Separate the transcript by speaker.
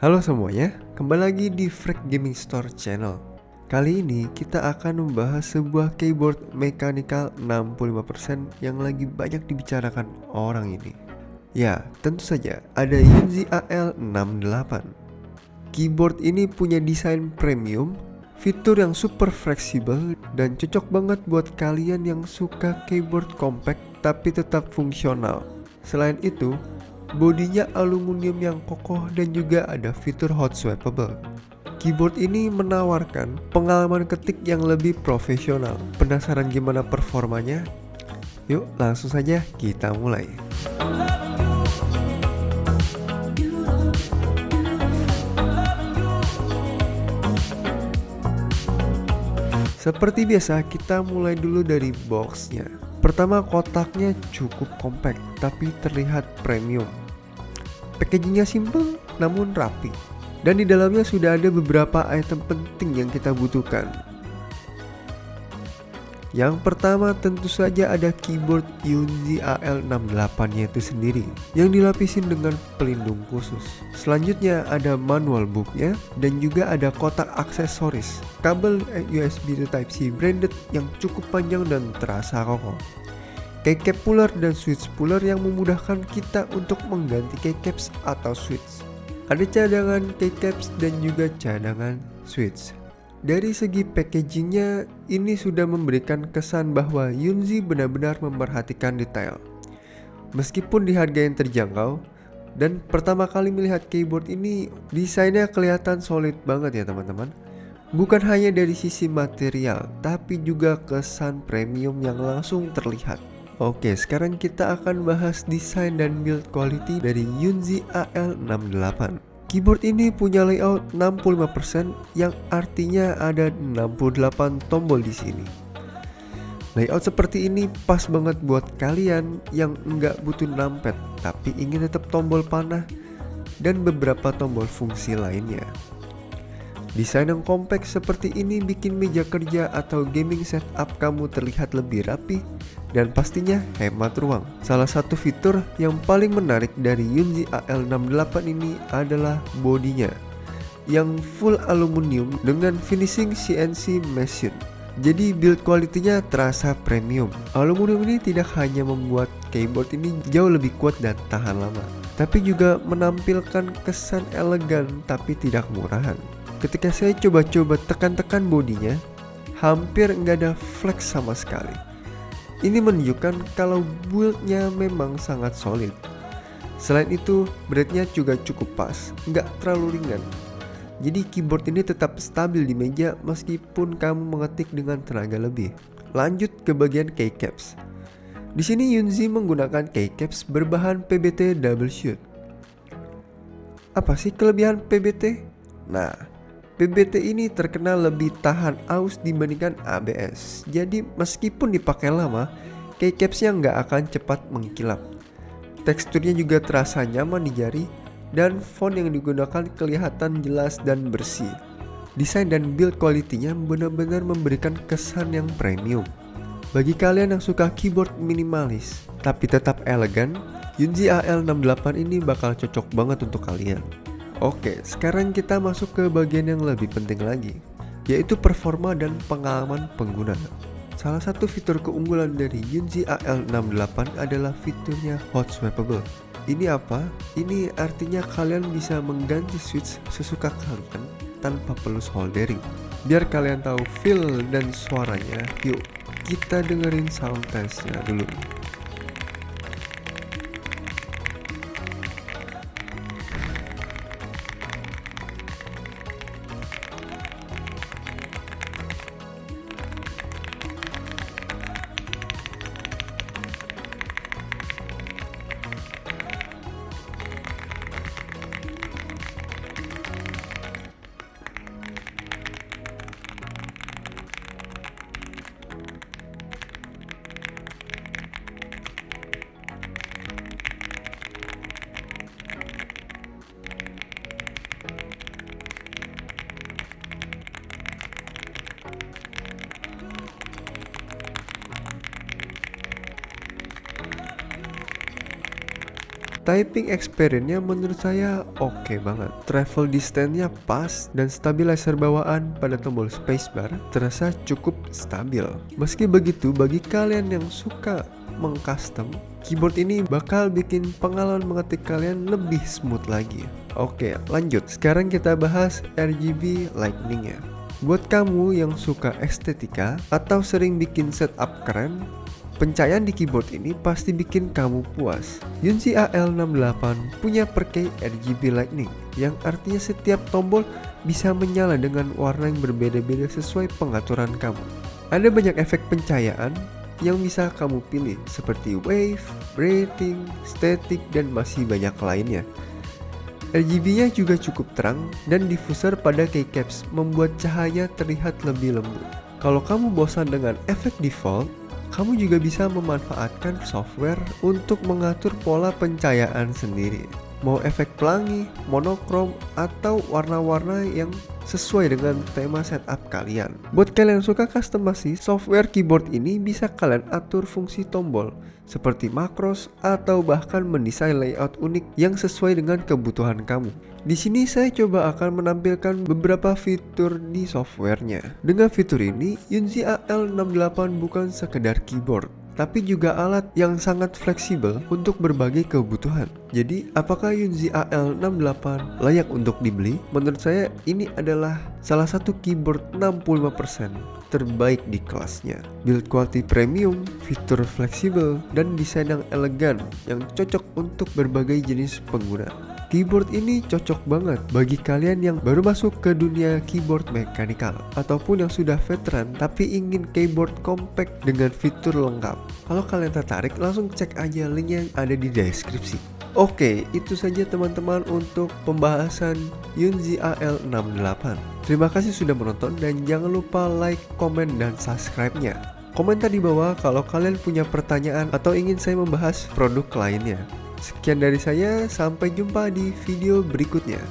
Speaker 1: Halo semuanya, kembali lagi di Freak Gaming Store Channel. Kali ini kita akan membahas sebuah keyboard mechanical 65% yang lagi banyak dibicarakan orang ini. Ya, tentu saja ada Yunzi AL68. Keyboard ini punya desain premium, fitur yang super fleksibel, dan cocok banget buat kalian yang suka keyboard compact tapi tetap fungsional. Selain itu, bodinya aluminium yang kokoh dan juga ada fitur hot swappable. Keyboard ini menawarkan pengalaman ketik yang lebih profesional. Penasaran gimana performanya? Yuk langsung saja kita mulai. Seperti biasa, kita mulai dulu dari boxnya. Pertama, kotaknya cukup compact tapi terlihat premium. Packagingnya simple namun rapi, dan di dalamnya sudah ada beberapa item penting yang kita butuhkan. Yang pertama tentu saja ada keyboard Yunzi AL68 nya itu sendiri yang dilapisin dengan pelindung khusus. Selanjutnya ada manual booknya dan juga ada kotak aksesoris, kabel USB to Type-C branded yang cukup panjang dan terasa kokoh, keycap puller dan switch puller yang memudahkan kita untuk mengganti keycaps atau switch. Ada cadangan keycaps dan juga cadangan switch. Dari segi packagingnya, ini sudah memberikan kesan bahwa Yunzi benar-benar memperhatikan detail. Meskipun di harga yang terjangkau, dan pertama kali melihat keyboard ini, desainnya kelihatan solid banget ya teman-teman. Bukan hanya dari sisi material, tapi juga kesan premium yang langsung terlihat. Oke, sekarang kita akan bahas desain dan build quality dari Yunzi AL68. Keyboard ini punya layout 65% yang artinya ada 68 tombol di sini. Layout seperti ini pas banget buat kalian yang enggak butuh numpad tapi ingin tetap tombol panah dan beberapa tombol fungsi lainnya. Desain yang kompak seperti ini bikin meja kerja atau gaming setup kamu terlihat lebih rapi dan pastinya hemat ruang. Salah satu fitur yang paling menarik dari Yunzi AL68 ini adalah bodinya yang full aluminium dengan finishing CNC machine. Jadi build quality-nya terasa premium. Aluminium ini tidak hanya membuat keyboard ini jauh lebih kuat dan tahan lama, tapi juga menampilkan kesan elegan tapi tidak murahan. Ketika saya coba-coba tekan-tekan bodinya, hampir nggak ada flex sama sekali. Ini menunjukkan kalau build-nya memang sangat solid. Selain itu, beratnya juga cukup pas, nggak terlalu ringan. Jadi keyboard ini tetap stabil di meja meskipun kamu mengetik dengan tenaga lebih. Lanjut ke bagian keycaps. Di sini Yunzi menggunakan keycaps berbahan PBT double shoot. Apa sih kelebihan PBT? Nah, PBT ini terkenal lebih tahan aus dibandingkan ABS. Jadi meskipun dipakai lama, keycapsnya nggak akan cepat mengkilap. Teksturnya juga terasa nyaman di jari dan font yang digunakan kelihatan jelas dan bersih. Desain dan build quality-nya benar-benar memberikan kesan yang premium. Bagi kalian yang suka keyboard minimalis tapi tetap elegan, Yunzi AL68 ini bakal cocok banget untuk kalian. Oke, sekarang kita masuk ke bagian yang lebih penting lagi, yaitu performa dan pengalaman pengguna. Salah satu fitur keunggulan dari Yunzi AL68 adalah fiturnya hot swappable. Ini apa? Ini artinya kalian bisa mengganti switch sesuka kalian tanpa perlu soldering. Biar kalian tahu feel dan suaranya, yuk kita dengerin sound testnya dulu. Typing experience-nya menurut saya oke banget. Travel distance-nya pas dan stabilizer bawaan pada tombol spacebar terasa cukup stabil. Meski begitu, bagi kalian yang suka mengcustom, keyboard ini bakal bikin pengalaman mengetik kalian lebih smooth lagi. Oke, lanjut. Sekarang kita bahas RGB Lightning-nya. Buat kamu yang suka estetika atau sering bikin setup keren, pencahayaan di keyboard ini pasti bikin kamu puas. Yunzi AL68 punya per-key RGB Lightning, yang artinya setiap tombol bisa menyala dengan warna yang berbeda-beda sesuai pengaturan kamu. Ada banyak efek pencahayaan yang bisa kamu pilih seperti wave, breathing, static, dan masih banyak lainnya. RGB-nya juga cukup terang dan diffuser pada keycaps membuat cahaya terlihat lebih lembut. Kalau kamu bosan dengan efek default, kamu juga bisa memanfaatkan software untuk mengatur pola pencahayaan sendiri. Mau efek pelangi, monokrom, atau warna-warna yang sesuai dengan tema setup kalian. Buat kalian yang suka customasi, software keyboard ini bisa kalian atur fungsi tombol seperti makros atau bahkan mendesain layout unik yang sesuai dengan kebutuhan kamu. Di sini saya coba akan menampilkan beberapa fitur di softwarenya. Dengan fitur ini, Yunzi AL68 bukan sekedar keyboard, tapi juga alat yang sangat fleksibel untuk berbagai kebutuhan. Jadi, apakah Yunzi AL68 layak untuk dibeli? Menurut saya, ini adalah salah satu keyboard 65% terbaik di kelasnya. Build quality premium, fitur fleksibel, dan desain yang elegan yang cocok untuk berbagai jenis pengguna. Keyboard ini cocok banget bagi kalian yang baru masuk ke dunia keyboard mechanical ataupun yang sudah veteran tapi ingin keyboard compact dengan fitur lengkap. Kalau kalian tertarik, langsung cek aja link yang ada di deskripsi. Oke, itu saja teman-teman untuk pembahasan Yunzi AL68. Terima kasih sudah menonton dan jangan lupa like, komen, dan subscribe-nya. Komentar di bawah kalau kalian punya pertanyaan atau ingin saya membahas produk lainnya. Sekian dari saya, sampai jumpa di video berikutnya.